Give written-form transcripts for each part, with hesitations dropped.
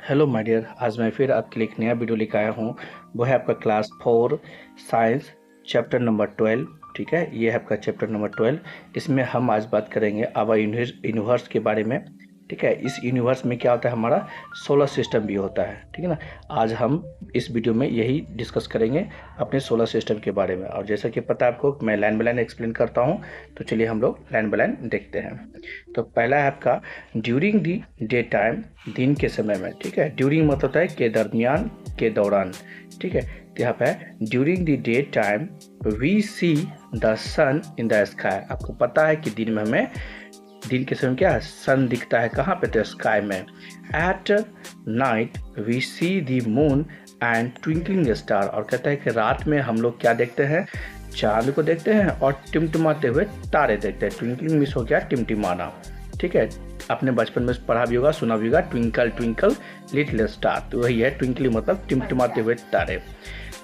Hello my dear, आज मैं फिर आपके लिए एक नया वीडियो लेकर आया हूँ। वो है आपका क्लास 4 साइंस चैप्टर नंबर 12। ठीक है, ये है आपका चैप्टर नंबर 12। इसमें हम आज बात करेंगे आवर यूनिवर्स के बारे में। ठीक है, इस यूनिवर्स में क्या होता है, हमारा सोलर सिस्टम भी होता है। ठीक है ना, आज हम इस वीडियो में यही डिस्कस करेंगे अपने सोलर सिस्टम के बारे में। और जैसा कि पता है आपको, मैं लाइन बाय लाइन एक्सप्लेन करता हूँ, तो चलिए हम लोग लाइन बाय लाइन देखते हैं। तो पहला है आपका ड्यूरिंग दी डे टाइम, दिन के समय में। ठीक है, ड्यूरिंग मतलब होता है के दरमियान, के दौरान। ठीक है, तो यहाँ पे during the day time we see the sun in the sky. आपको पता है कि दिन में हमें, दिन के समय क्या है, सन दिखता है कहाँ पे, तो स्काई में। At night we see the moon and twinkling star. और कहता है कि रात में हम लोग क्या देखते हैं, चांद को देखते हैं और टिमटिमाते हुए तारे देखते हैं। ट्विंकलिंग मिस हो गया, टिमटिमाना। ठीक है, आपने बचपन में पढ़ा भी होगा, सुना भी होगा, ट्विंकल ट्विंकल लिटिल स्टार, तो वही है ट्विंकलिंग मतलब टिमटिमाते हुए तारे।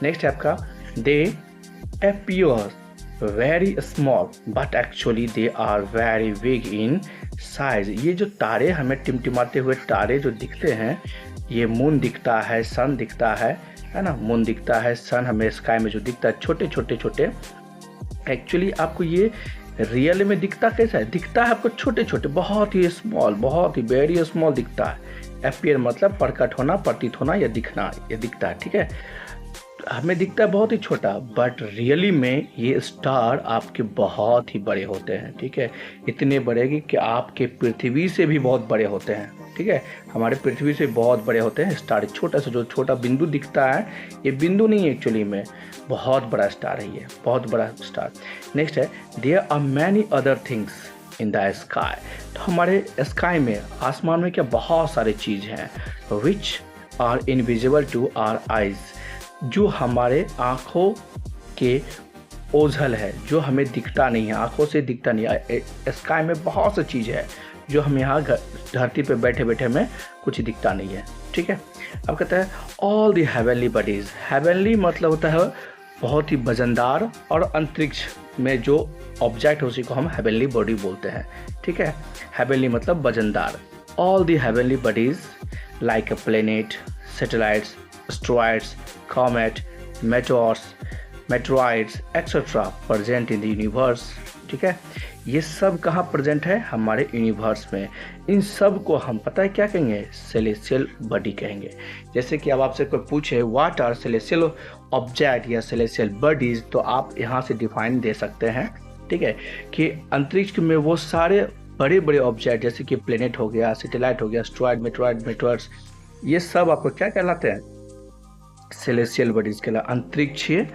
नेक्स्ट है आपका they appear very small but actually they are very big in size. ये जो तारे हमें टिमटिमाते हुए तारे जो दिखते हैं, ये मून दिखता है, सन दिखता है ना, मून दिखता है, सन हमें स्काई में जो दिखता है, छोटे छोटे छोटे। एक्चुअली आपको ये रियल में दिखता कैसा है, दिखता है आपको छोटे छोटे, बहुत ही स्मॉल, बहुत ही वेरी स्मॉल दिखता है। अपीयर मतलब प्रकट होना, प्रतीत होना या दिखना, ये दिखता है। ठीक है, हमें दिखता है बहुत ही छोटा, बट रियली में ये स्टार आपके बहुत ही बड़े होते हैं। ठीक है, इतने बड़े कि आपके पृथ्वी से भी बहुत बड़े होते हैं। ठीक है, हमारे पृथ्वी से बहुत बड़े होते हैं स्टार। छोटा सा जो छोटा बिंदु दिखता है, ये बिंदु नहीं है एक्चुअली में, बहुत बड़ा स्टार है ये, बहुत बड़ा स्टार। नेक्स्ट है there are many other things in the sky. तो हमारे स्काई में, आसमान में क्या बहुत सारे चीज़ हैं, which are invisible to our eyes, जो हमारे आँखों के ओझल है, जो हमें दिखता नहीं है, आँखों से दिखता नहीं है। स्काई में बहुत सी चीज़ है जो हम यहाँ धरती पे बैठे बैठे में कुछ दिखता नहीं है। ठीक है, अब कहता है all the heavenly bodies. Heavenly मतलब होता है बहुत ही वजनदार, और अंतरिक्ष में जो ऑब्जेक्ट है उसी को हम हेवनली बॉडी बोलते हैं। ठीक है, हेवनली मतलब वजनदार। All the heavenly bodies like a planet, satellites, asteroids, comet, meteors, meteoroids etcetera present in the universe. ठीक है, ये सब कहाँ प्रेजेंट है, हमारे यूनिवर्स में। इन सब को हम पता है क्या कहेंगे, सेलेस्टियल बॉडी कहेंगे। जैसे कि अब आपसे कोई पूछे व्हाट आर सेलेस्टियल ऑब्जेक्ट या सेलेस्टियल बॉडीज, तो आप यहाँ से डिफाइन दे सकते हैं। ठीक है, कि अंतरिक्ष में वो सारे बड़े बड़े ऑब्जेक्ट, जैसे कि प्लेनेट हो गया, सैटेलाइट हो गया, एस्ट्रॉइड, मेट्रॉइड, मेटोर्स, ये सब आपको क्या कहलाते हैं, सेलेस्टियल बॉडीज के लिए, अंतरिक्षीय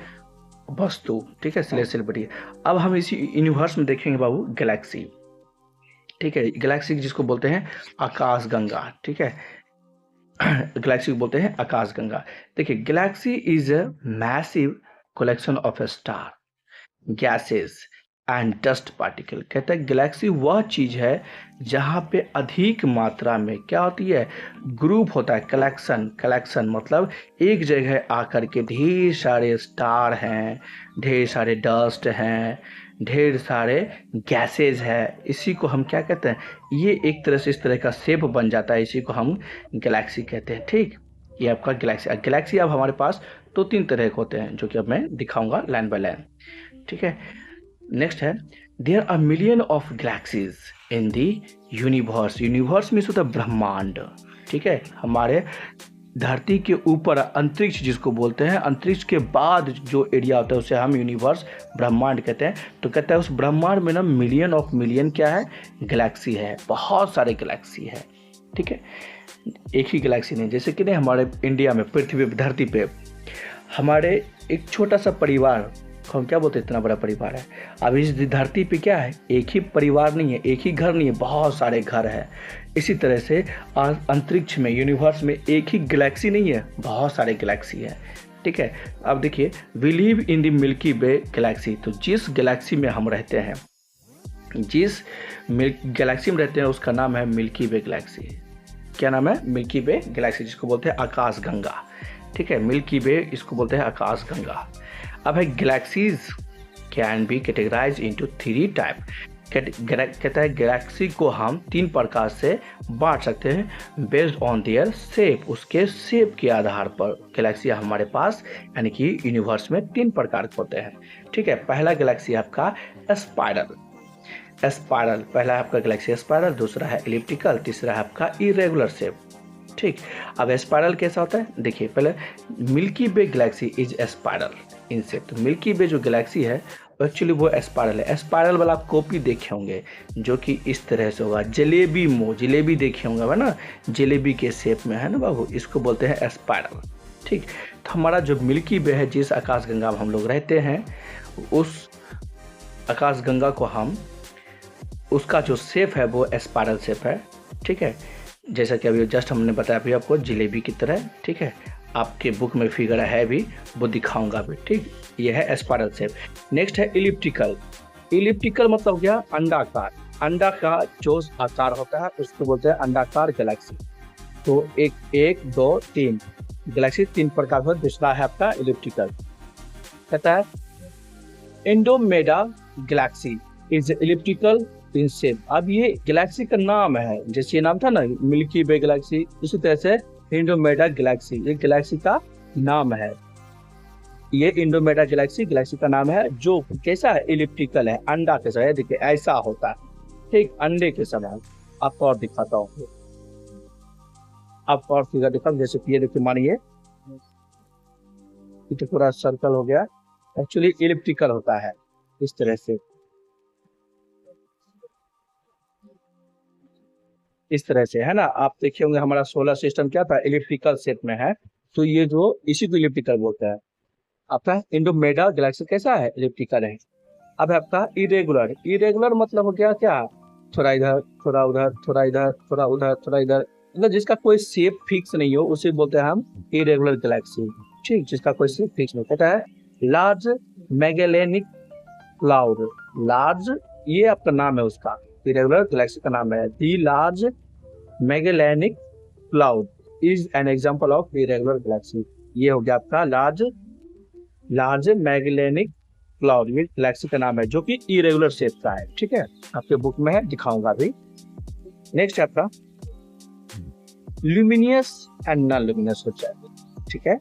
वस्तु। ठीक है, सेलेस्टियल बॉडी। अब हम इसी यूनिवर्स में देखेंगे बाबू गैलेक्सी। ठीक है, गैलेक्सी जिसको बोलते हैं आकाश गंगा। ठीक है, गैलेक्सी को बोलते हैं आकाश गंगा। देखिए, Galaxy is a massive collection of star, gases and dust particle. कहता है गैलेक्सी वह चीज़ है जहाँ पे अधिक मात्रा में क्या होती है, ग्रुप होता है, कलेक्शन। कलेक्शन मतलब एक जगह आकर के ढेर सारे स्टार हैं, ढेर सारे डस्ट हैं, ढेर सारे गैसेज है। इसी को हम क्या कहते हैं, ये एक तरह से इस तरह का शेप बन जाता है, इसी को हम गैलेक्सी कहते हैं। ठीक, ये आपका गैलेक्सी। गैलेक्सी अब हमारे पास 2-3 तरह के होते हैं, जो कि अब मैं दिखाऊंगा लाइन बाय लाइन। ठीक है, नेक्स्ट है there are million of galaxies in the universe. Universe means होता है ब्रह्मांड। ठीक है, हमारे धरती के ऊपर अंतरिक्ष जिसको बोलते हैं, अंतरिक्ष के बाद जो एरिया होता है उसे हम यूनिवर्स, ब्रह्मांड कहते हैं। तो कहता है उस ब्रह्मांड में ना मिलियन ऑफ मिलियन क्या है, गैलेक्सी है, बहुत सारे गैलेक्सी है। ठीक है, एक ही गैलेक्सी नहीं, जैसे कि नहीं हमारे इंडिया में, पृथ्वी धरती पे हमारे एक छोटा सा परिवार, हम क्या बोलते हैं, इतना बड़ा परिवार है। अब इस धरती पे क्या है, एक ही परिवार नहीं है, एक ही घर नहीं है, बहुत सारे घर हैं। इसी तरह से अंतरिक्ष में, यूनिवर्स में एक ही गैलेक्सी नहीं है, बहुत सारे गैलेक्सी है। ठीक है, अब देखिए we live in the Milky Way galaxy. तो जिस गैलेक्सी में हम रहते हैं, जिस गैलेक्सी में रहते हैं, उसका नाम है मिल्की वे गैलेक्सी। क्या नाम है, मिल्की वे गैलेक्सी, जिसको बोलते हैं आकाश गंगा। ठीक है, मिल्की वे इसको बोलते हैं आकाश गंगा। अब है galaxies can be categorise into 3 type. कहता है गैलेक्सी को हम 3 प्रकार से बांट सकते हैं बेस्ड ऑन देयर शेप, उसके शेप के आधार पर गैलेक्सी हमारे पास यानी कि यूनिवर्स में 3 प्रकार के होते हैं। ठीक है, पहला गैलेक्सी आपका स्पाइरल, पहला है आपका गैलेक्सी स्पाइरल, दूसरा है एलिप्टिकल, तीसरा है आपका इरेगुलर शेप। ठीक, अब स्पाइरल कैसा होता है देखिए, पहले milky Way Galaxy is spiral in shape. तो मिल्की वे जो गैलेक्सी है एक्चुअली वो स्पाइरल है। स्पाइरल वाला आप कॉपी देखे होंगे जो कि इस तरह से होगा, जलेबी देखे होंगे है ना, जलेबी के शेप में है ना बाबू, इसको बोलते हैं स्पाइरल। ठीक, तो हमारा जो मिल्की वे है, जिस आकाशगंगा में हम लोग रहते हैं, उस आकाशगंगा को हम, उसका जो शेप है वो स्पाइरल शेप है। ठीक है, जैसा कि अभी जस्ट हमने बताया अभी आपको जलेबी की तरह। ठीक है, आपके बुक में फिगर है भी, वो दिखाऊंगा भी। ठीक, ये है स्पाइरल शेप। नेक्स्ट है इलिप्टिकल। इलिप्टिकल मतलब क्या, अंडाकार। अंडा का जो आकार होता है उसको बोलते हैं अंडाकार गैलेक्सी। तो एक 2 3 गैलेक्सी 3 प्रकार का। दूसरा है आपका इलिप्टिकल, कहता है Andromeda Galaxy is elliptical in shape. अब ये गैलेक्सी का नाम है, जैसे ये नाम था ना मिल्की वे गैलेक्सी, इसी तरह से एंड्रोमेडा गैलेक्सी, ये गैलेक्सी का नाम है। ये एंड्रोमेडा गैलेक्सी का नाम है, जो कैसा है, इलिप्टिकल है, अंडा के समान। देखिए ऐसा होता है, ठीक, अंडे के समान। आपको और दिखाता हूँ, आपको और फिगर दिखा, जैसे कि ये देखिए, मानिए ये तो पूरा सर्कल हो गया, एक्चुअली इलिप्टिकल होता है इस तरह से, इस तरह से है ना। आप देखे होंगे हमारा सोलर सिस्टम क्या था, इलिप्टिकल शेप में है, तो ये जो इसी को इलिप्टिकल बोलते हैं। आपका एंड्रोमेडा गैलेक्सी कैसा है, इलिप्टिकल है। अब है आपका इरेगुलर मतलब हो गया क्या, थोड़ा इधर थोड़ा उधर, थोड़ा इधर थोड़ा उधर, थोड़ा इधर, मतलब जिसका कोई शेप फिक्स नहीं हो उसे बोलते हैं हम इरेगुलर गैलेक्सी। ठीक, जिसका कोई शेप फिक्स नहीं। कहता है लार्ज मैगेलेनिक क्लाउड, लार्ज ये आपका नाम है उसका, इरेगुलर गैलेक्सी का नाम है। The Large Magellanic Cloud is an example of irregular galaxy. ये हो गया आपका लार्ज मैगेलेनिक क्लाउड, ये गैलेक्सी का नाम है जो कि इरेगुलर शेप का है। ठीक है, आपके बुक में है, दिखाऊंगा अभी। नेक्स्ट आपका luminous and non luminous object. ठीक है,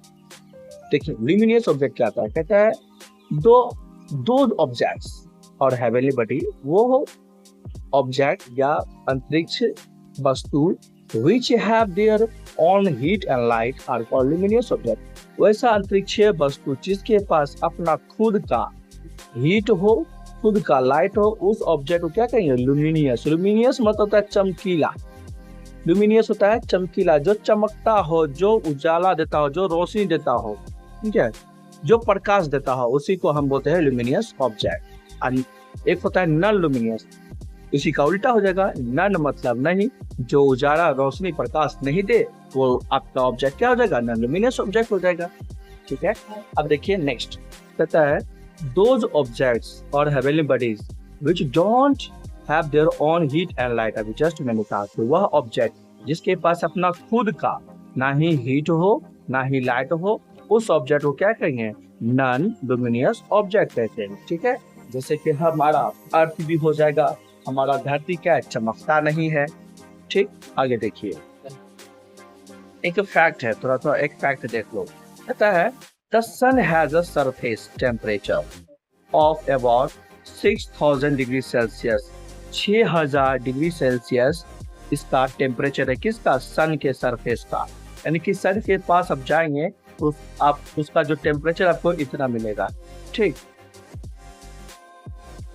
देखिए ल्यूमिनियस ऑब्जेक्ट क्या आता है, कहता है दो ऑब्जेक्ट्स और हेवनली बॉडी, वो ऑब्जेक्ट या अंतरिक्ष वस्तु which have their own heat and light are called luminous object। वैसा अंतरिक्षीय वस्तु जिसके पास अपना खुद का हीट हो, खुद का लाइट हो, उस ऑब्जेक्ट को क्या कहेंगे, लुमिनियस। लुमिनियस मतलब होता है चमकीला, लुमिनियस होता है चमकीला, जो चमकता हो, जो उजाला देता हो, जो रोशनी देता हो, ठीक है, जो प्रकाश देता हो, उसी को हम बोलते हैं लुमिनियस ऑब्जेक्ट। एक होता है नॉन लुमिनियस, इसी का उल्टा हो जाएगा, नॉन मतलब नहीं, जो उजाला रोशनी प्रकाश नहीं दे, वो आपका ऑब्जेक्ट क्या हो जाएगा, नॉन लुमिनियस ऑब्जेक्ट हो जाएगा। ठीक है, अब देखिए नेक्स्ट कहता है दोज ऑब्जेक्ट्स और heavenly bodies which don't have their own heat and light. अभी जस्ट मैंने कहा कि वह ऑब्जेक्ट जिसके पास अपना खुद का ना ही हीट हो ना ही लाइट हो, उस ऑब्जेक्ट को क्या कहेंगे, नॉन लुमिनियस ऑब्जेक्ट कहते हैं। ठीक है, जैसे कि हमारा अर्थ भी हो जाएगा, हमारा धरती क्या है, चमकता नहीं है। ठीक, आगे देखिए एक फैक्ट है, थोड़ा एक फैक्ट देख लो। कहता है the sun has a surface temperature of about 6000 degree Celsius. 6000 degree Celsius इसका टेम्परेचर है, किसका, सन के सरफेस का। यानी कि सन के पास आप जाएंगे तो आप उसका जो टेम्परेचर आपको इतना मिलेगा। ठीक,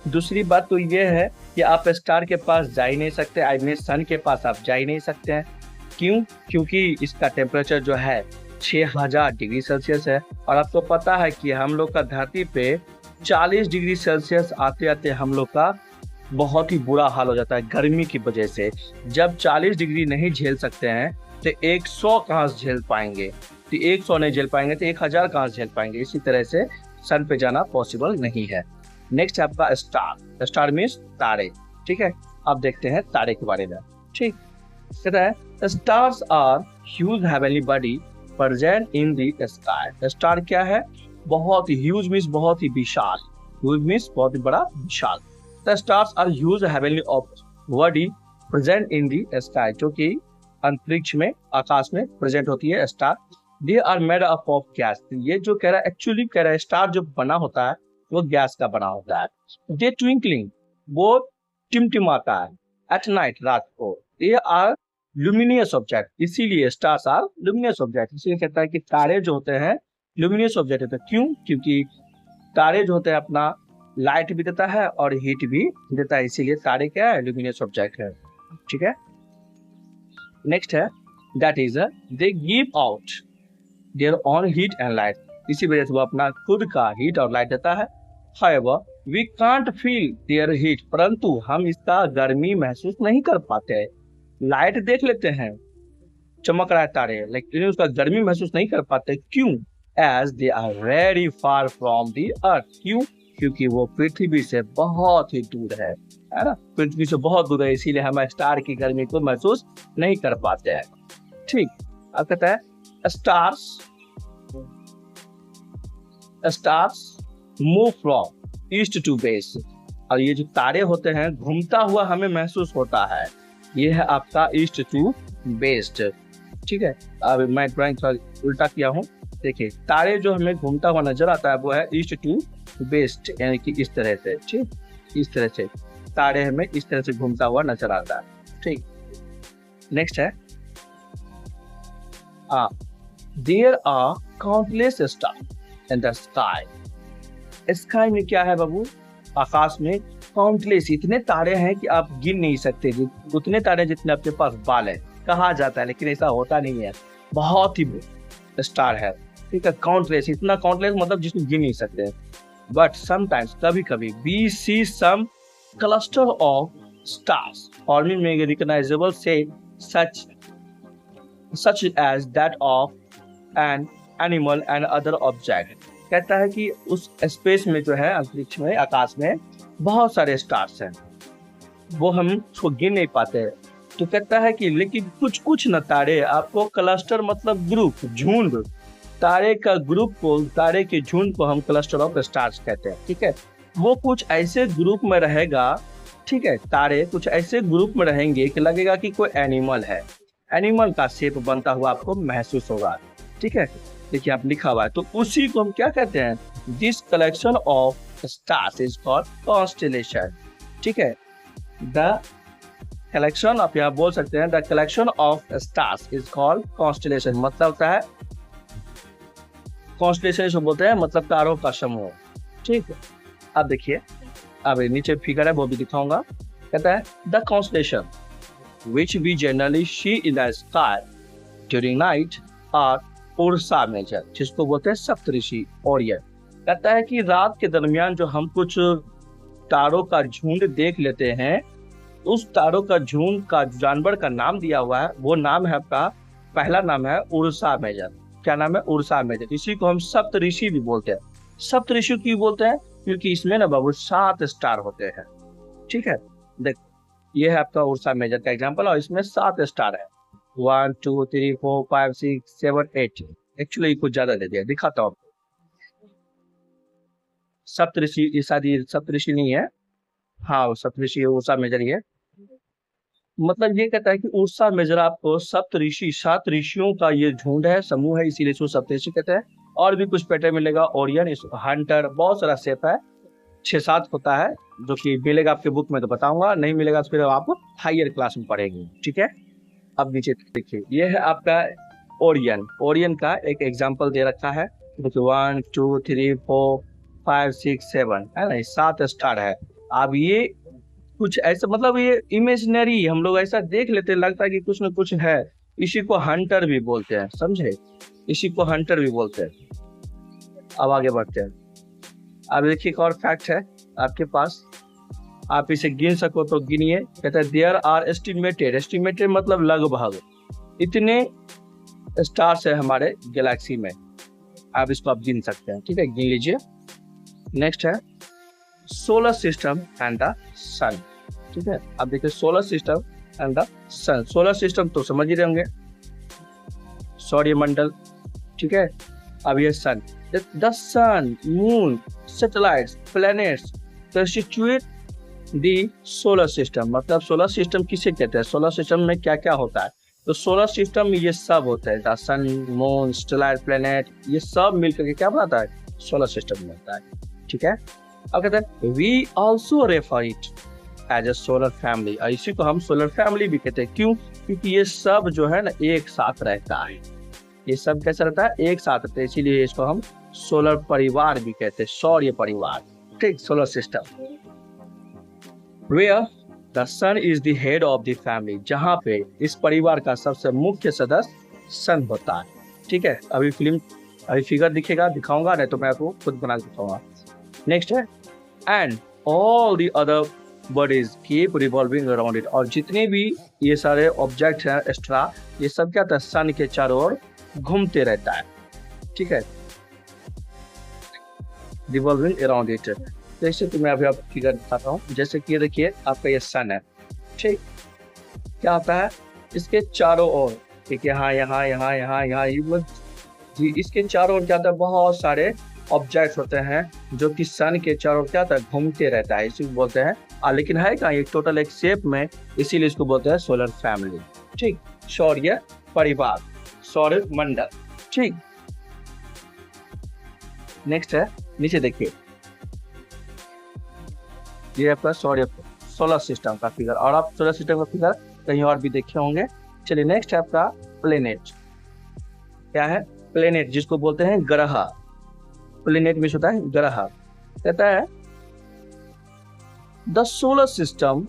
दूसरी बात तो ये है कि आप स्टार के पास जा ही नहीं सकते, आई मीन सन के पास आप जा ही नहीं सकते हैं। क्यों, क्योंकि इसका टेम्परेचर जो है 6000 डिग्री सेल्सियस है, और आपको पता है कि हम लोग का धरती पे 40 डिग्री सेल्सियस आते आते हम लोग का बहुत ही बुरा हाल हो जाता है गर्मी की वजह से। जब 40 डिग्री नहीं झेल सकते हैं तो 100 कहाँ से झेल पाएंगे, तो 100 नहीं झेल पाएंगे तो 1000 कहाँ से झेल पाएंगे। इसी तरह से सन पे जाना पॉसिबल नहीं है। नेक्स्ट आपका स्टार, स्टार मीन्स तारे। ठीक है, अब देखते हैं तारे के बारे में। ठीक, कहता है stars are huge heavenly body present in the sky. Star क्या है, बहुत ही ह्यूज मीन्स बहुत ही विशाल, ह्यूज मीन्स बहुत ही बड़ा, विशाल, the stars are huge heavenly body present in the sky, जो कि अंतरिक्ष में, आकाश में प्रेजेंट होती है star. They are made up of gas, ये जो कह रहा है एक्चुअली कह रहा है स्टार जो बना होता है वो गैस का बना होता है। दे ट्विंकलिंग, वो टिमटिमाता है। एट नाइट, रात को। दे आर लुमिनियस ऑब्जेक्ट, इसीलिए स्टार्स आर लुमिनियस ऑब्जेक्ट, इसीलिए कहता है कि तारे जो होते हैं लुमिनियस ऑब्जेक्ट होते हैं। क्यों? क्योंकि तारे जो होते हैं अपना लाइट भी देता है और हीट भी देता है, इसीलिए तारे क्या है? लुमिनियस ऑब्जेक्ट है। ठीक है, नेक्स्ट है that is they give out there own heat and light, इसी वजह से वो अपना खुद का हीट और लाइट देता है। However, we can't feel their heat, परंतु हम इसका गर्मी महसूस नहीं कर पाते। लाइट देख लेते हैं, चमक रहा है तारे, लेकिन उसका गर्मी महसूस नहीं कर पाते। क्यों? As they are very far from the earth, क्यों? क्योंकि वो पृथ्वी से बहुत ही दूर है ना, पृथ्वी से बहुत दूर है, इसीलिए हम स्टार की गर्मी को महसूस नहीं कर पाते हैं। ठीक, अब कहता है stars move from east to west, और ये जो तारे होते हैं घूमता हुआ हमें महसूस होता है, ये है आपका ईस्ट टू वेस्ट। ठीक है, अब मैं ड्राइंग थोड़ा उल्टा किया हूँ, देखिए तारे जो हमें घूमता हुआ नजर आता है वो है ईस्ट टू वेस्ट, यानी कि इस तरह से। ठीक, इस तरह से तारे हमें इस तरह से घूमता हुआ नजर आता है। ठीक, नेक्स्ट है there are countless star in the sky, sky में क्या है बाबू? आकाश में काउंटलेस, इतने तारे हैं कि आप गिन नहीं सकते, उतने तारे जितने आपके पास बाल है कहा जाता है, लेकिन ऐसा होता नहीं है, बहुत ही स्टार है। ठीक है, काउंटलेस, इतना काउंटलेस मतलब जिसको गिन नहीं सकते। बट समटाइम्स, कभी कभी, we see some cluster of stars forming में रिकॉग्नाइजेबल से such as that of an animal and other object, कहता है कि उस स्पेस में जो है, अंतरिक्ष में, आकाश में बहुत सारे स्टार्स हैं, वो हम उसको गिन नहीं पाते। तो कहता है कि लेकिन कुछ न तारे, आपको क्लस्टर मतलब ग्रुप, झुंड, तारे का ग्रुप को, तारे के झुंड को हम क्लस्टर ऑफ स्टार्स कहते हैं। ठीक है, वो कुछ ऐसे ग्रुप में रहेगा, ठीक है, तारे कुछ ऐसे ग्रुप में रहेंगे कि लगेगा कि कोई एनिमल है, एनिमल का शेप बनता हुआ आपको महसूस होगा। ठीक है, देखिए आप लिखा हुआ है, तो उसी को हम क्या कहते हैं? This collection of stars is called constellation. ठीक है, द कलेक्शन, आप यहाँ बोल सकते हैं the collection of stars is called constellation, मतलब होता है कॉन्स्टेलेशन इसको बोलते हैं, मतलब तारों का समूह। ठीक है, अब देखिए, अब नीचे फिगर है वो भी दिखाऊंगा। कहता है the constellation which we generally see in the sky during night are Ursa Major, जिसको बोलते हैं सप्तऋषि ओरियन। कहता है कि रात के दरमियान जो हम कुछ तारों का झुंड देख लेते हैं, उस तारों का झुंड का जानवर का नाम दिया हुआ है, वो नाम है आपका, पहला नाम है उर्सा मेजर। क्या नाम है? Ursa Major. इसी को हम सप्तऋषि भी बोलते हैं। सप्तऋषि क्यों बोलते हैं? क्योंकि इसमें ना बाबू 7 स्टार होते हैं। ठीक है, देख ये है आपका उर्सा मेजर का एग्जांपल, और इसमें 7 स्टार है, 1 2 3 4 5 6 7 8। एक्चुअली कुछ ज्यादा दे दिया, दिखाता हूँ। सप्तऋषि, ये शायद सप्तऋषि नहीं है, हाँ सप्तऋषि उर्सा मेजर ही है। मतलब ये कहता है कि उर्सा मेजर आपको सप्तऋषि, 7 ऋषियों का ये झुंड है, समूह है, इसीलिए इसको सप्तऋषि कहते हैं। और भी कुछ पैटर्न मिलेगा, ओरियन, हंटर, बहुत सारा शेप है, 6-7 होता है, जो कि मिलेगा आपके बुक में तो बताऊंगा, नहीं मिलेगा तो फिर आप हायर क्लास में पढ़ेंगे। ठीक है, अब नीचे देखिए, ये है आपका ओरियन। ओरियन का एक एग्जांपल दे रखा है, देखिए 1 2 3 4 5 6 7 है ना, 7 स्टार है। अब ये कुछ ऐसा, मतलब ये इमेजिनरी हम लोग ऐसा देख लेते हैं, लगता है कि कुछ न कुछ है, इसी को हंटर भी बोलते हैं, समझे, इसी को हंटर भी बोलते हैं। अब आगे बढ़ते हैं। अब देखिए एक और फैक्ट है आपके पास, आप इसे गिन सको तो गिनिए। कहता है देयर आर एस्टिमेटेड, एस्टिमेटेड मतलब लगभग इतने स्टार्स है हमारे गैलेक्सी में, आप इसको आप गिन सकते हैं। ठीक है, गिन लीजिए। नेक्स्ट है solar system and the sun. ठीक है, अब देखिए solar system and the sun. Solar system तो समझ ही रहे होंगे, सौरमंडल। ठीक है, अब ये sun, the sun, moon, satellites, planets constitute the solar system, मतलब सोलर सिस्टम किसे कहते हैं, सोलर सिस्टम में क्या क्या होता है। तो सोलर सिस्टम में ये सब होता है, सन, मून, स्टेलर, प्लेनेट, ये सब मिलकर के क्या बनाता है, सोलर सिस्टम बनता है। ठीक है, अब कहते हैं we also refer it as a solar family, और इसी को हम सोलर फैमिली भी कहते हैं। क्यों, क्योंकि ये सब जो है ना एक साथ रहता है, ये सब कैसा रहता है, एक साथ रहता है, इसीलिए इसको हम सोलर परिवार भी कहते हैं, सौर्य परिवार। ठीक, solar system where the sun is the head of the family, जहाँ पे इस परिवार का सबसे मुख्य सदस्य सन होता है। ठीक है, अभी फिगर दिखेगा, दिखाऊंगा, नहीं तो मैं आपको खुद बना के दिखाऊंगा। नेक्स्ट है and all the other bodies keep revolving around it, और जितने भी ये सारे ऑब्जेक्ट हैं एक्स्ट्रा, ये सब क्या होता है, सन के चारों ओर घूमते रहता है। ठीक है, रिवॉल्विंग अराउंड इट। जैसे कि मैं अभी आप फिगर दिखाता हूँ, जैसे कि देखिए आपका ये सन है। ठीक, क्या होता है, इसके चारों ओर, ठीक है, यहाँ यहाँ यहाँ यहाँ यहाँ जी, इसके चारों ओर क्या होता है, बहुत सारे ऑब्जेक्ट्स होते हैं जो कि सन के चारों ओर क्या होता है, घूमते रहता है, इसी को बोलते हैं। लेकिन है क्या, ये टोटल एक शेप में, इसीलिए इसको बोलते हैं सोलर फैमिली। ठीक, सौर्य परिवार, सौर मंडल। ठीक, नेक्स्ट है, नीचे देखिए, ये आपका सोलर सिस्टम का फिगर, और आप सोलर सिस्टम का फिगर कहीं और भी देखे होंगे। चलिए नेक्स्ट है आपका प्लेनेट। क्या है, प्लेनेट, जिसको बोलते हैं ग्रह। प्लेनेट में होता है ग्रह। कहता है the solar system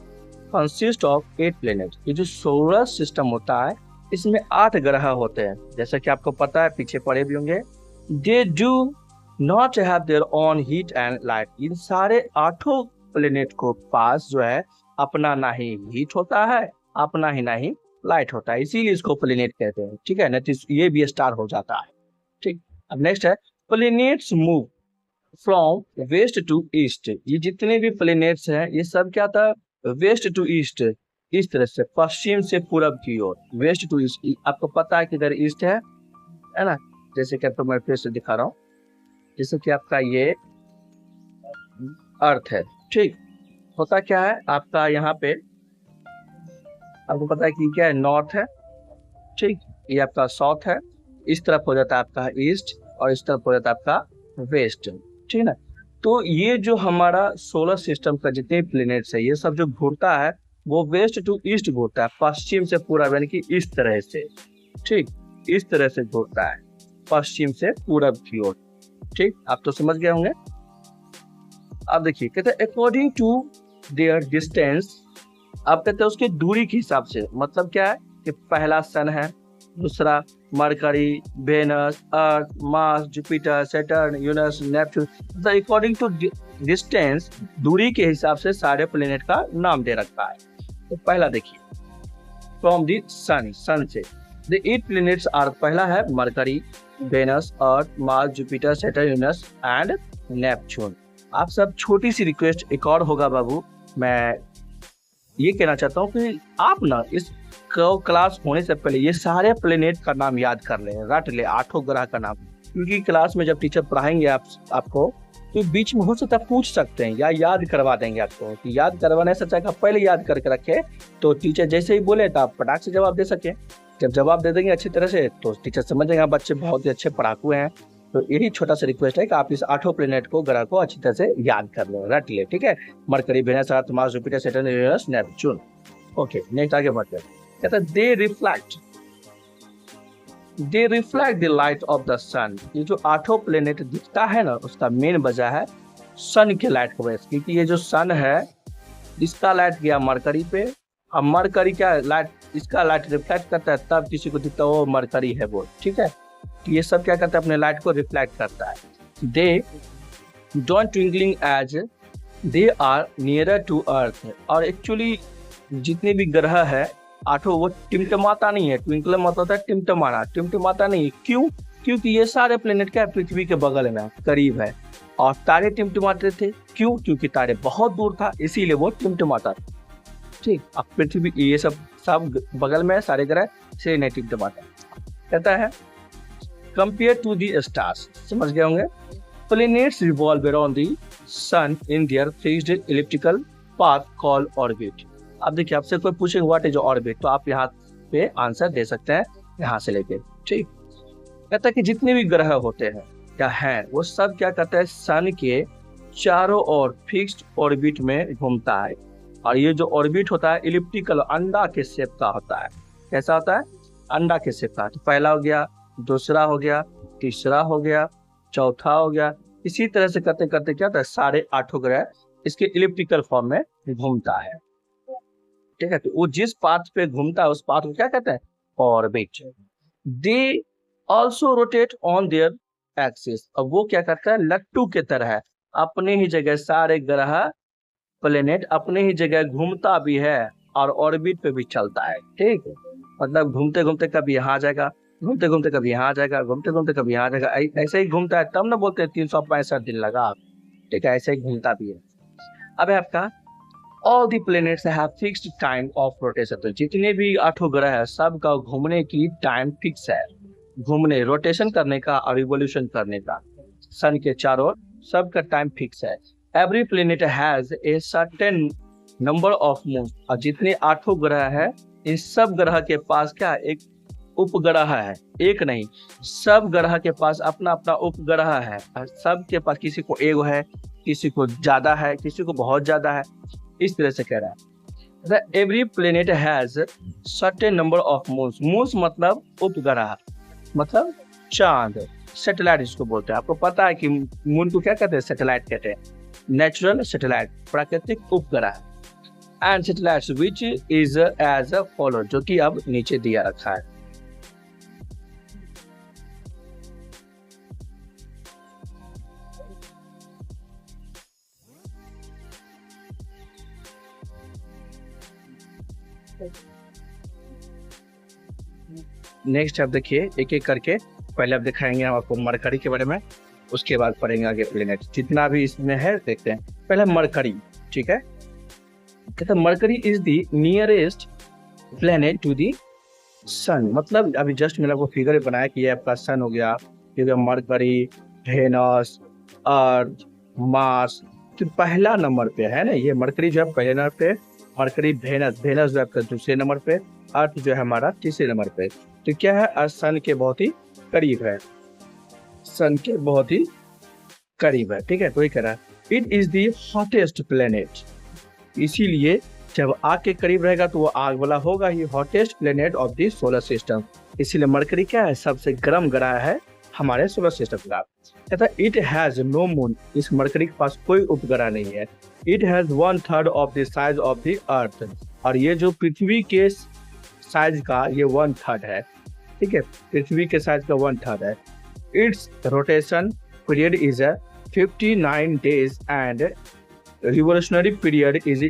consist of 8 planet, ये जो सोलर सिस्टम होता है इसमें 8 ग्रह होते हैं, जैसा कि आपको पता है, पीछे पढ़े भी होंगे। They do not have their own heat and light, इन सारे 8 प्लेनेट को पास जो है अपना ना ही हीट होता है, अपना ही ना ही लाइट होता है, इसीलिए इसको प्लेनेट कहते हैं। ठीक है, नहीं तो ये भी स्टार हो जाता है। ठीक, अब नेक्स्ट है planets move from west to east, ये जितने भी प्लेनेट्स हैं ये सब क्या था, वेस्ट टू ईस्ट, इस तरह से पश्चिम से पूरब की ओर, वेस्ट टू ईस्ट। आपको पता है कि इधर ईस्ट है ना, जैसे कि आपको मैं फिर से दिखा रहा हूँ, जैसे कि आपका ये अर्थ है। ठीक, होता क्या है आपका, यहाँ पे आपको पता है कि क्या है, नॉर्थ है। ठीक, ये आपका साउथ है, इस तरफ हो जाता है आपका ईस्ट, और इस तरफ हो जाता है आपका वेस्ट। ठीक है, तो ये जो हमारा सोलर सिस्टम का जितने प्लेनेट्स है, ये सब जो घूरता है वो वेस्ट टू ईस्ट घूरता है, पश्चिम से पूरब, यानी कि इस तरह से। ठीक, इस तरह से घूरता है पश्चिम से पूरब की ओर। ठीक, आप तो समझ गए होंगे। अब देखिए, कहते हैं अकॉर्डिंग टू देयर डिस्टेंस, आप कहते हैं उसकी दूरी के हिसाब से, मतलब क्या है कि पहला सन है, दूसरा Mercury, Venus, Earth, Mars, Jupiter, Saturn, Uranus, Neptune, according to distance, दूरी के हिसाब से सारे प्लेनेट का नाम दे रखा है। तो पहला देखिए, फ्रॉम द सन, सन से द 8 प्लेनेट्स आर, पहला है Mercury, Venus, Earth, Mars, Jupiter, Saturn, Uranus and Neptune. आप सब छोटी सी रिक्वेस्ट एक और होगा बाबू, मैं ये कहना चाहता हूँ कि आप ना इस क्लास होने से पहले ये सारे प्लेनेट का नाम याद कर ले, रट ले 8 ग्रह का नाम, क्योंकि क्लास में जब टीचर पढ़ाएंगे आपको तो बीच में हो सकता है पूछ सकते हैं या याद करवा देंगे आपको, कि याद करवाने से अच्छा पहले याद करके रखे, तो टीचर जैसे ही बोले तो आप फटाक से जवाब दे सके। जब जवाब दे देंगे अच्छी तरह से तो टीचर समझ जाएंगे बच्चे बहुत ही अच्छे पढ़ाकू हैं। तो यही छोटा सा रिक्वेस्ट है कि आप इस 8 प्लेनेट को, ग्रह को अच्छी तरह से याद कर लो, रट ले। ठीक है, Mercury, Venus, Earth, Mars, Jupiter, Saturn, Uranus, Neptune. Okay, next आगे बढ़ते हैं। कहता है they reflect the light of the sun, ये जो 8 प्लेनेट दिखता है ना, उसका मेन वजह है सन के लाइट को, क्योंकि ये जो सन है इसका लाइट गया मरकरी पे, अब मरकरी का लाइट, इसका लाइट रिफ्लेक्ट करता है, तब किसी को दिखता है वो मरकरी है वो। ठीक है, तो ये सब क्या करता है, अपने लाइट को रिफ्लेक्ट करता है। They don't twinkling as they are nearer to Earth, और एक्चुअली जितने भी ग्रह है 8 वो टिमटमाता नहीं है, ट्विंकल मतलब होता है टिमटमाना, टिमटमाता नहीं है। क्यों, क्योंकि ये सारे प्लेनेट क्या पृथ्वी के बगल में करीब है, और तारे टिमटमाते थे। क्यों, क्योंकि तारे बहुत दूर था, इसीलिए वो टिमटमाता। ठीक, अब पृथ्वी ये सब बगल में है सारे ग्रह, से नहीं टिमटमाता। कहता है कंपेयर टू दी स्टार्स, समझ गए होंगे, planets revolve around the sun in their fixed elliptical path called orbit. अब देखिए आपसे कोई पूछेगा व्हाट इज ऑर्बिट, तो आप यहाँ पे आंसर दे सकते हैं यहाँ से लेके। ठीक, कहता है कि जितने भी ग्रह होते हैं क्या है वो सब क्या करते हैं, सन के चारों ओर फिक्स्ड ऑर्बिट में घूमता है। और ये जो ऑर्बिट होता है इलिप्टिकल अंडा के शेप का होता है। कैसा होता है, अंडा के शेप का। तो पहला हो गया, दूसरा हो गया, तीसरा हो गया, चौथा हो गया। इसी तरह से करते करते क्या होता है, सारे 8 ग्रह इसके इलिप्टिकल फॉर्म में घूमता है। ठीक है, तो वो जिस पाथ पे घूमता है उस पाथ को क्या कहते हैं, orbit. They also rotate on their axis. अब वो क्या करता है, लट्टू के तरह अपने ही जगह सारे ग्रह प्लेनेट अपने ही जगह घूमता भी है और ऑर्बिट पे भी चलता है। ठीक है, मतलब घूमते घूमते कभी यहाँ आ जाएगा, घूमते घूमते कभी यहाँ आ जाएगा, घूमते घूमते कभी यहाँ आ जाएगा, ऐसे ही घूमता है। तब ना बोलते हैं 365 दिन लगा। ठीक है, ऐसे ही घूमता भी है। अब है आपका all the planets have fixed time of rotation. तो जितने भी 8 ग्रह है सबका घूमने की टाइम फिक्स है, घूमने रोटेशन करने का और रिवोल्यूशन करने का सन के चारों ओर सबका टाइम फिक्स है। Every planet has a certain number of moons. और जितने 8 ग्रह है इन सब ग्रह के पास क्या, एक उपग्रह है। एक नहीं, सब ग्रह के पास अपना अपना उपग्रह है। सब के पास किसी को एगो है, किसी को ज्यादा है, किसी को बहुत ज्यादा है। इस तरह से कह रहा है every planet has certain number of moons. Moons मतलब उपग्रह, मतलब चांद, सैटेलाइट इसको बोलते हैं। आपको पता है कि मून को क्या कहते हैं, सैटेलाइट कहते हैं। नेचुरल सैटेलाइट, प्राकृतिक उपग्रह। And satellites which is as a follow, जो कि अब नीचे दिया रखा है। नेक्स्ट आप देखिए एक एक करके, पहले आप दिखाएंगे हम आपको मरकरी के बारे में, उसके बाद पढ़ेंगे आगे प्लेनेट जितना भी इसमें है देखते हैं। पहले मरकरी, ठीक है, कहते हैं Mercury is the nearest planet to the sun. मतलब अभी जस्ट मैंने आपको फिगर बनाया कि ये आपका सन हो गया, फिर मरकरी, वेनस, अर्थ, मार्स। तो पहला नंबर पे है ना ये मरकरी जो है पहले नंबर पे, मरकरी, वेनस जो है आपका दूसरे नंबर पे, अर्थ जो है हमारा तीसरे नंबर पे। तो क्या है, अर्थ सन के बहुत ही करीब है, सन के बहुत ही करीब है। ठीक है, तो ये कह रहा है it is the hottest planet. इसीलिए जब आग के करीब रहेगा तो वो आग वाला होगा ही, hottest planet of the solar system. इसीलिए मरकरी क्या है, सबसे गर्म ग्रह है हमारे सोलर सिस्टम का। कहता है इट हैज नो मून। इस मरकरी के पास कोई उपग्रह नहीं है। It has 1/3 of the size of the earth. और ये जो पृथ्वी के साइज का ये 1/3 है। ठीक है, पृथ्वी के साइज का 1/3 है। It's rotation period is 59 days and revolutionary period is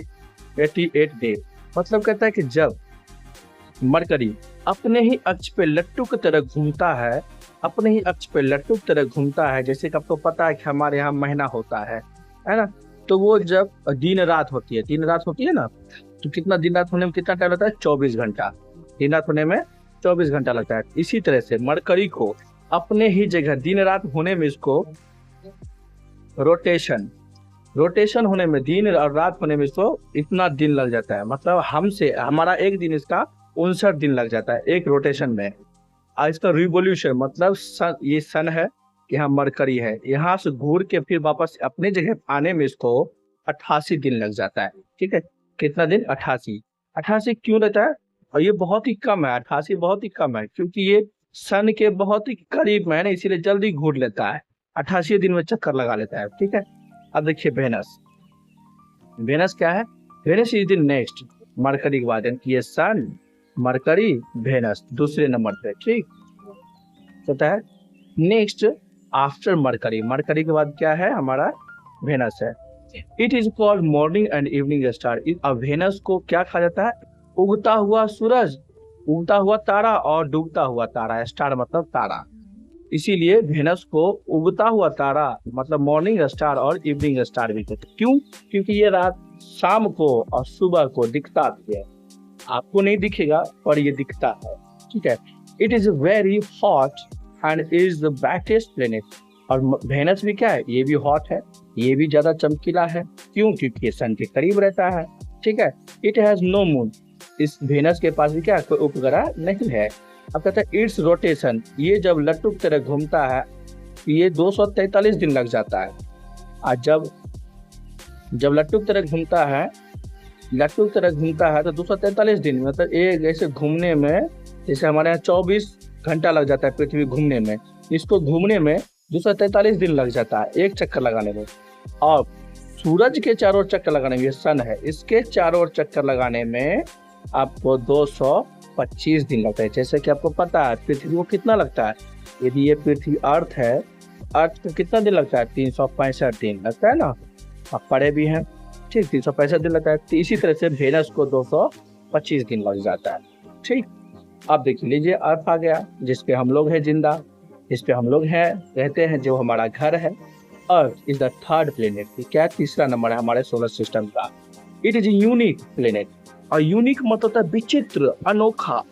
88 days. मतलब कहता है कि जब मरकरी अपने ही अक्ष पे लट्टू की तरह घूमता है, अपने ही अक्ष पे लट्टू की तरह घूमता है, जैसे कि आपको पता है कि हमारे यहाँ महीना होता है ना, तो वो जब दिन रात होती है, दिन रात होती है ना, तो कितना दिन रात होने में कितना टाइम लगता है, 24 घंटा। दिन रात होने में 24 घंटा लगता है। इसी तरह से मरकरी को अपने ही जगह दिन रात होने में इसको रोटेशन होने में, दिन और रात होने में इसको इतना दिन लग जाता है। मतलब हमसे हमारा एक दिन इसका 59 दिन लग जाता है एक रोटेशन में। और इसका रिवोल्यूशन मतलब ये सन है, यहाँ मरकरी है, यहाँ से घूर के फिर वापस अपने जगह आने में इसको 88 दिन लग जाता है। ठीक है, कितना दिन, 88 क्यों रहता है, और ये बहुत ही कम है, 88 बहुत ही कम है, क्योंकि ये सन के बहुत ही करीब में है ना, इसीलिए जल्दी घूर लेता है, 88 दिन में चक्कर लगा लेता है। ठीक है, अब देखिए वेनस क्या है, Venus is the next Mercury के बाद, ये सन, मरकरी, वेनस दूसरे नंबर पे। ठीक होता है। नेक्स्ट आफ्टर मरकरी के बाद क्या है हमारा, वेनस है। It is called morning and evening star. अब वेनस को क्या कहा जाता है, उगता हुआ सूरज, उगता हुआ तारा और डूबता हुआ तारा। स्टार मतलब तारा, इसीलिए वेनस को उगता हुआ तारा मतलब मॉर्निंग स्टार और इवनिंग स्टार भी कहते हैं। क्यों, क्योंकि ये रात शाम को और सुबह को दिखता है, आपको नहीं दिखेगा पर ये दिखता है। ठीक है, it is very hot and is the brightest planet. और वेनस भी क्या है, ये भी हॉट है, ये भी ज्यादा चमकीला है। क्यों? क्योंकि ये सन के करीब रहता है। ठीक है। इट हैज नो मून, इस वेनस के पास भी क्या कोई उपग्रह नहीं है। अब कहता है इट्स रोटेशन, ये जब लट्टू की तरह घूमता है ये 243 दिन लग जाता है। और जब लट्टू की तरह घूमता है, तो 243 दिन, मतलब एक ऐसे घूमने में जैसे हमारे यहाँ 24 घंटा लग जाता है पृथ्वी घूमने में, इसको घूमने में 243 दिन लग जाता है एक चक्कर लगाने में। और सूरज के चारों ओर चक्कर लगाने में, ये सन है, इसके चारों ओर चक्कर लगाने में आपको 225 दिन लगता है। जैसे कि आपको पता है पृथ्वी को कितना लगता है, यदि ये पृथ्वी अर्थ है, अर्थ को कितना दिन लगता है, 365 दिन लगता है ना, आप पढ़े भी हैं। ठीक, 365 दिन लगता है। तो इसी तरह से वेनस को 225 दिन लग जाता है। ठीक, अब देख लीजिए अर्थ आ गया जिसपे हम लोग हैं जिंदा, इस पे हम लोग हैं रहते हैं, जो हमारा घर है। Earth is the third planet, क्या तीसरा नंबर है हमारे सोलर सिस्टम का। इट इज यूनिक प्लेनेट, और यूनिक मतलब होता है विचित्र, अनोखा।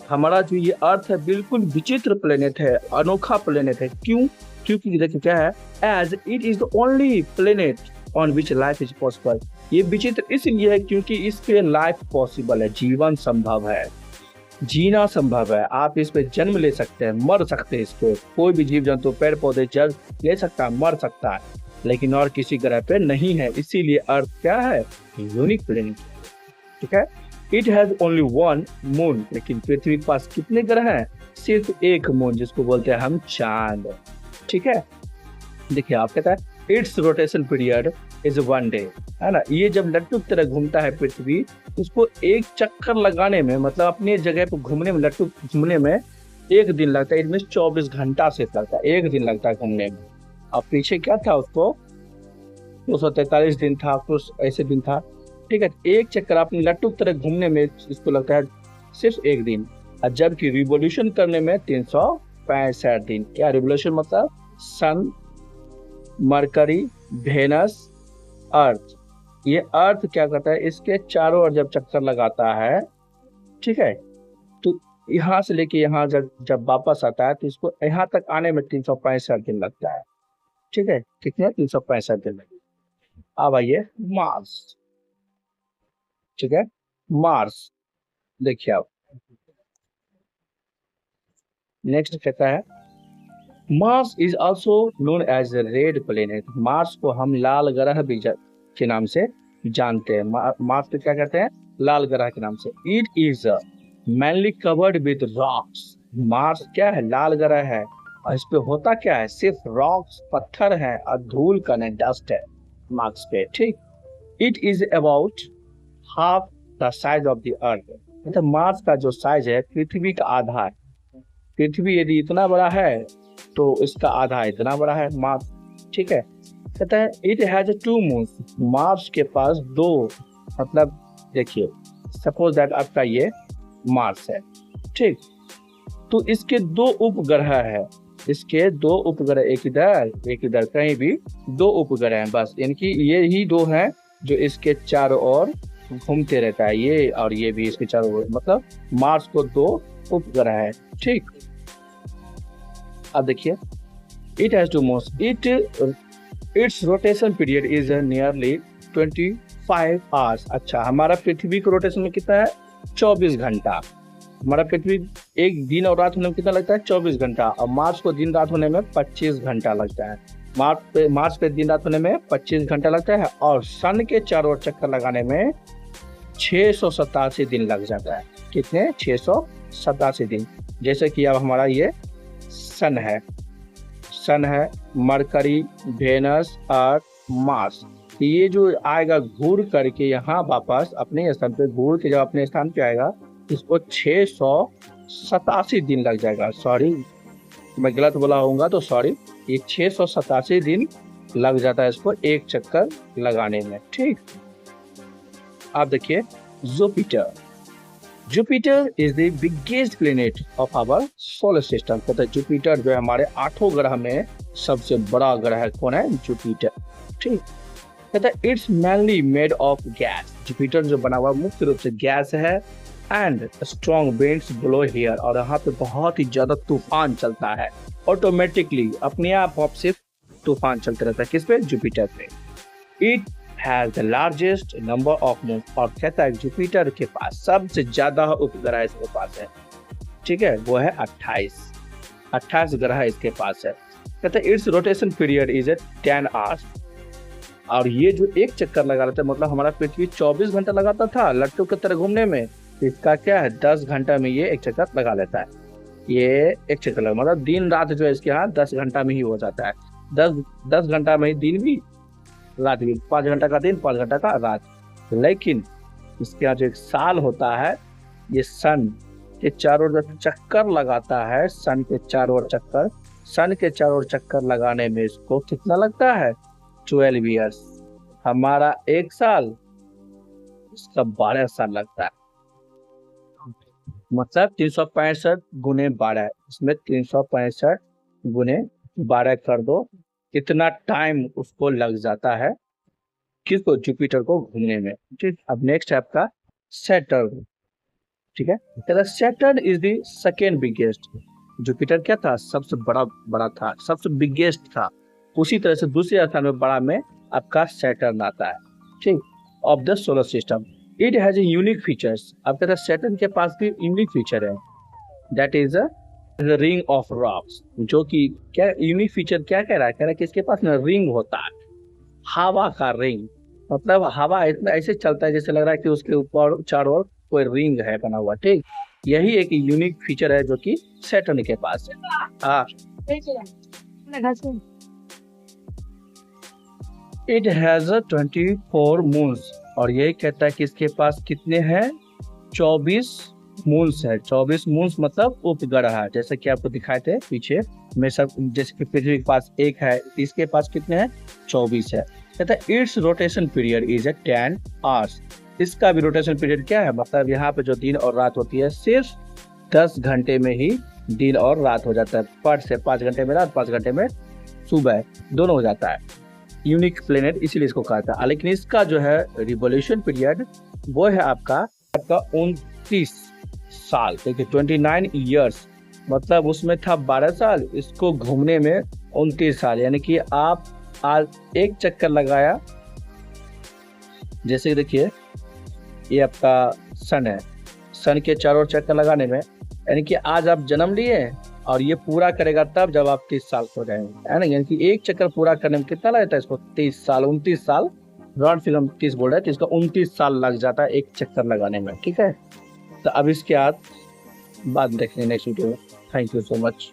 हमारा जो ये अर्थ है बिल्कुल विचित्र प्लेनेट है, अनोखा प्लेनेट है। क्यों? क्योंकि देखिए क्या है, as it is the only planet on which life is possible. ये विचित्र इसलिए है क्योंकि इस पे लाइफ पॉसिबल है, जीवन संभव है, जीना संभव है। आप इस पे जन्म ले सकते हैं, मर सकते हैं, इस पे कोई भी जीव जंतु पेड़ पौधे जल ले सकता है, मर सकता है, लेकिन और किसी ग्रह पे नहीं है। इसीलिए अर्थ क्या है, यूनिक प्लेनेट। ठीक है। It has only one moon, लेकिन पृथ्वी के पास कितने ग्रह हैं, सिर्फ एक मून, जिसको बोलते हैं हम चांद। ठीक है। देखिए आप कहता है it's rotation period is 1 day, है ना। ये जब लट्टू की तरह घूमता है पृथ्वी, उसको एक चक्कर लगाने में, मतलब अपने जगह पर घूमने में, लट्टू घूमने में 1 दिन लगता है। इनमें 24 घंटा से लगता है, 1 दिन लगता है घूमने में। अब पीछे क्या था, उसको 243 दिन था, कुछ ऐसे दिन था। ठीक है। एक चक्कर अपने लट्टू की तरह घूमने में इसको लगता है सिर्फ 1 दिन, और जबकि रिवोल्यूशन करने में 365 दिन। क्या रिवोल्यूशन मतलब, सन, मरकरी, वेनस, अर्थ, ये अर्थ क्या करता है, इसके चारों ओर जब चक्कर लगाता है, ठीक है, तो यहाँ से लेके यहाँ जब वापस आता है तो इसको यहाँ तक आने में 365 दिन लगता है। ठीक है। कितने, 365 दिन लगे। अब आइए मार्स। ठीक है। मार्स देखिए आप, नेक्स्ट कहता है Mars is also known as red planet. Mars को हम लाल ग्रह भी के नाम से जानते हैं। मार्स को क्या कहते हैं, लाल ग्रह के नाम से। It is mainly covered with rocks. Mars क्या है, लाल ग्रह है, और इस पे होता क्या है, सिर्फ रॉक्स, पत्थर है, और धूल का नहीं, डस्ट है मार्स पे। ठीक। It is about half the size of the earth, मतलब मार्स का जो साइज है पृथ्वी का आधा है। पृथ्वी यदि इतना बड़ा है तो इसका आधा इतना बड़ा है मार्स। ठीक है। कहता है इट हैज 2 मून्स, मार्स के पास 2, मतलब देखिए सपोज दैट आपका ये मार्स है, ठीक, तो इसके 2 उपग्रह है, इसके 2 उपग्रह, एक इधर कहीं भी 2 उपग्रह हैं बस, इनकी ये ही 2 हैं जो इसके चारों ओर घूमते रहता है, ये और ये भी इसके चारों ओर, मतलब मार्स को 2 उपग्रह है। ठीक। अब देखिए it has 2 moons, it's rotation period is nearly 25 hours. अच्छा, हमारा पृथ्वी के रोटेशन में कितना है, 24 घंटा। हमारा पृथ्वी एक दिन और रात होने में कितना लगता है, 24 घंटा, और मार्स को दिन रात होने में 25 घंटा लगता है। मार्स पे दिन रात होने में 25 घंटा लगता है, और सन के चारों ओर चक्कर लगाने में 687 दिन लग जाता है। कितने, 687 दिन। जैसे कि अब हमारा ये सन है, मरकरी, वेनस, अर्थ, मार्स, ये जो आएगा घूर करके यहाँ वापस अपने स्थान पे, घूर के जब अपने स्थान पे आएगा इसको 687 दिन लग जाएगा। सॉरी, मैं गलत बोला होऊंगा तो सॉरी, ये 687 दिन लग जाता है इसको एक चक्कर लगाने में। ठीक। आप देखिए Jupiter is the biggest planet of our solar system. कहते हैं जुपिटर जो है हमारे 8 ग्रह में सबसे बड़ा ग्रह है। कौन है, जुपिटर। ठीक। कहते हैं it's mainly made of gas. Jupiter जो बना हुआ मुख्य रूप से गैस है, and strong winds blow here, और यहाँ पे बहुत ही ज्यादा तूफान चलता है। ऑटोमेटिकली अपने आप सिर्फ तूफान चलते रहता है। किस पे? जुपिटर पे। It has the largest number of moon, और कहता है जुपिटर के पास सबसे ज्यादा उपग्रह इसके पास है। ठीक है, वो है 28 ग्रह इसके पास है। कहता है it's rotation period is a 10 hours, और ये जो एक चक्कर लगा रहा था, मतलब हमारा पृथ्वी 24 घंटा लगाता था लट्टू की तरह घूमने में, इसका क्या है 10 घंटा में ये एक चक्कर लगा लेता है। ये एक चक्कर लगा, मतलब दिन रात जो है इसके यहाँ 10 घंटा में ही हो जाता है। 10 घंटा में ही दिन भी रात भी, 5 घंटा का दिन 5 घंटा का रात। लेकिन इसके यहाँ जो एक साल होता है, ये सन के चारों ओर चक्कर लगाता है, सन के चारों ओर चक्कर लगाने में इसको कितना लगता है? 12 ईयर्स। हमारा एक साल, इसका 12 साल लगता है। मतलब 365 गुने 12, इसमें 365 गुने 12 कर दो, कितना टाइम उसको लग जाता है किसको? जुपिटर को घूमने में। ठीक, अब नेक्स्ट है आपका सैटर्न। ठीक है, Saturn is the second biggest. Jupiter क्या था? सबसे बड़ा था, सबसे बिगेस्ट था। उसी तरह से दूसरे स्थान में बड़ा में आपका सैटर्न आता है। ठीक, of the solar system. It has unique features. अब कहता है सैटर्न के पास भी यूनिक फीचर है, that is the ring of rocks. जो कि क्या यूनिक फीचर क्या कह रहा है? कह रहा है कि इसके पास ना रिंग होता है, हवा का रिंग। मतलब हवा इतना ऐसे चलता है जैसे लग रहा है कि उसके ऊपर चारों ओर कोई रिंग है बना हुआ। ठीक, यही एक यूनिक फीचर है जो कि सैटर्न के पास है। हाँ, इट हैज 24 मून्स, और यही कहता है कि इसके पास कितने हैं? 24 मून्स है। 24 मून्स मतलब उपग्रह है, जैसे कि आपको दिखाए थे पीछे में सब। जैसे कि पृथ्वी के पास एक है, इसके पास कितने हैं? 24 है। कहता है it's rotation period is 10 hours. इसका भी रोटेशन पीरियड क्या है? मतलब यहाँ पे जो दिन और रात होती है, सिर्फ 10 घंटे में ही दिन और रात हो जाता है। पर से 5 घंटे में रात, 5 घंटे में सुबह, दोनों हो जाता है। यूनिक प्लेनेट इसीलिए इसको कहा था। लेकिन इसका जो है रिवोल्यूशन पीरियड वो है आपका 29 साल। देखिए 29 ईयर्स, मतलब उसमें था 12 साल, इसको घूमने में 29 साल। यानी कि आप आज एक चक्कर लगाया, जैसे देखिए ये आपका सन है, सन के चारों ओर चक्कर लगाने में, यानी कि आज आप जन्म लिए और ये पूरा करेगा तब जब आप 30 साल हो जाएंगे, है ना। यानी कि एक चक्कर पूरा करने में कितना लगता है इसको? 30 साल, 29 साल। राउंड फिगर 30 बोल रहा है तो इसका 29 साल लग जाता है एक चक्कर लगाने में। ठीक है, तो अब इसके बाद देखेंगे नेक्स्ट वीडियो में। Thank you so much.